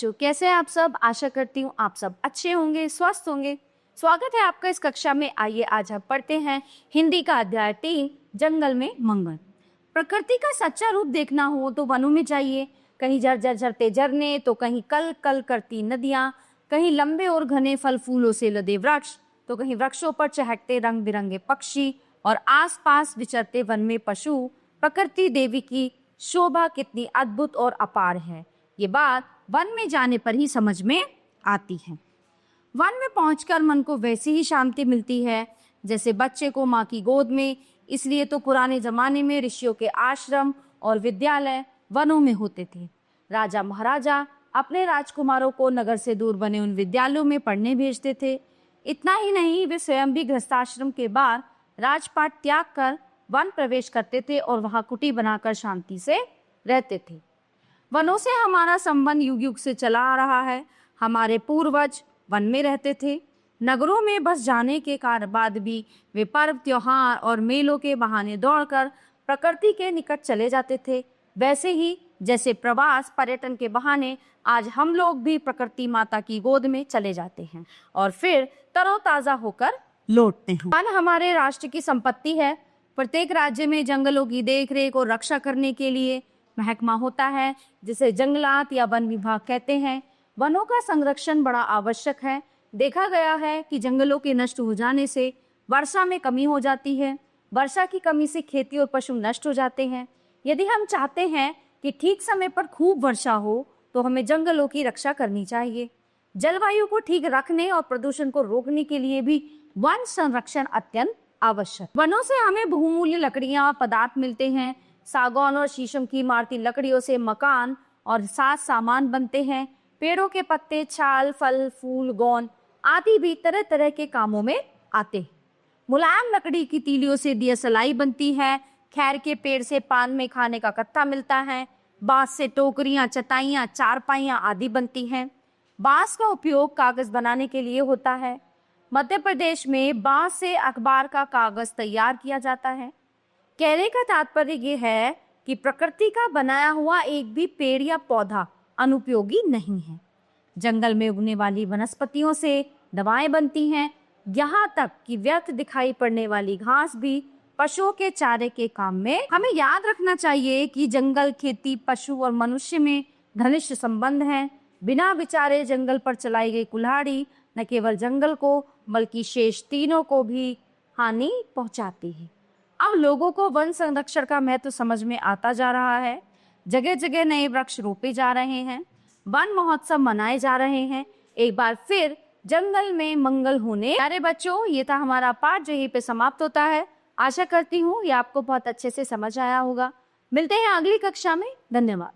बच्चों, कैसे हैं आप सब। आशा करती हूँ आप सब अच्छे होंगे, स्वस्थ होंगे। स्वागत है आपका इस कक्षा में। आइए आज हम पढ़ते हैं हिंदी का अध्याय 3, जंगल में मंगल। प्रकृति का सच्चा रूप देखना हो तो वनों में जाइए। कहीं झरझर झरते झरने तो कहीं कल कल करती नदियाँ, कहीं लंबे और घने फल फूलों से लदे वृक्ष तो कहीं वृक्षों पर चहकते रंग बिरंगे पक्षी और आसपास विचरते वन में पशु। प्रकृति देवी की शोभा कितनी अद्भुत और अपार है, ये बात वन में जाने पर ही समझ में आती है। वन में पहुंचकर मन को वैसी ही शांति मिलती है जैसे बच्चे को माँ की गोद में। इसलिए तो पुराने जमाने में ऋषियों के आश्रम और विद्यालय वनों में होते थे। राजा महाराजा अपने राजकुमारों को नगर से दूर बने उन विद्यालयों में पढ़ने भेजते थे। इतना ही नहीं, वे स्वयं भी गृहस्थाश्रम के बाद राजपाट त्याग कर वन प्रवेश करते थे और वहां कुटी बनाकर शांति से रहते थे। वनों से हमारा संबंध युग युग से चला आ रहा है। हमारे पूर्वज वन में रहते थे। नगरों में बस जाने के बाद भी वे पर्व त्योहार और मेलों के बहाने दौड़कर प्रकृति के निकट चले जाते थे। वैसे ही जैसे प्रवास पर्यटन के बहाने आज हम लोग भी प्रकृति माता की गोद में चले जाते हैं और फिर तरोताजा होकर लौटते हैं। वन हमारे राष्ट्र की संपत्ति है। प्रत्येक राज्य में जंगलों की देखरेख और रक्षा करने के लिए महकमा होता है, जिसे जंगलात या वन विभाग कहते हैं। वनों का संरक्षण बड़ा आवश्यक है। देखा गया है कि जंगलों के नष्ट हो जाने से वर्षा में कमी हो जाती है। वर्षा की कमी से खेती और पशु नष्ट हो जाते हैं। यदि हम चाहते हैं कि ठीक समय पर खूब वर्षा हो तो हमें जंगलों की रक्षा करनी चाहिए। जलवायु को ठीक रखने और प्रदूषण को रोकने के लिए भी वन संरक्षण अत्यंत आवश्यक। वनों से हमें बहुमूल्य लकड़ियां पदार्थ मिलते हैं। सागौन और शीशम की इमारती लकड़ियों से मकान और साज सामान बनते हैं। पेड़ों के पत्ते, छाल, फल, फूल, गोंद आदि भी तरह तरह के कामों में आते हैं। मुलायम लकड़ी की तीलियों से दियसलाई बनती है। खैर के पेड़ से पान में खाने का कत्ता मिलता है। बांस से टोकरियां, चटाइयां, चारपाइयां आदि बनती हैं। बांस का उपयोग कागज बनाने के लिए होता है। मध्य प्रदेश में बांस से अखबार का कागज तैयार किया जाता है। कहने का तात्पर्य ये है कि प्रकृति का बनाया हुआ एक भी पेड़ या पौधा अनुपयोगी नहीं है। जंगल में उगने वाली वनस्पतियों से दवाएं बनती हैं। यहाँ तक कि व्यर्थ दिखाई पड़ने वाली घास भी पशुओं के चारे के काम में। हमें याद रखना चाहिए कि जंगल, खेती, पशु और मनुष्य में घनिष्ठ संबंध है। बिना विचारे जंगल पर चलाई गई कुल्हाड़ी न केवल जंगल को बल्कि शेष तीनों को भी हानि पहुंचाती है। अब लोगों को वन संरक्षण का महत्व समझ में आता जा रहा है। जगह जगह नए वृक्ष रोपे जा रहे हैं। वन महोत्सव मनाए जा रहे हैं। एक बार फिर जंगल में मंगल होने। प्यारे बच्चों, ये था हमारा पाठ जो यहीं पे समाप्त होता है। आशा करती हूँ ये आपको बहुत अच्छे से समझ आया होगा। मिलते हैं अगली कक्षा में। धन्यवाद।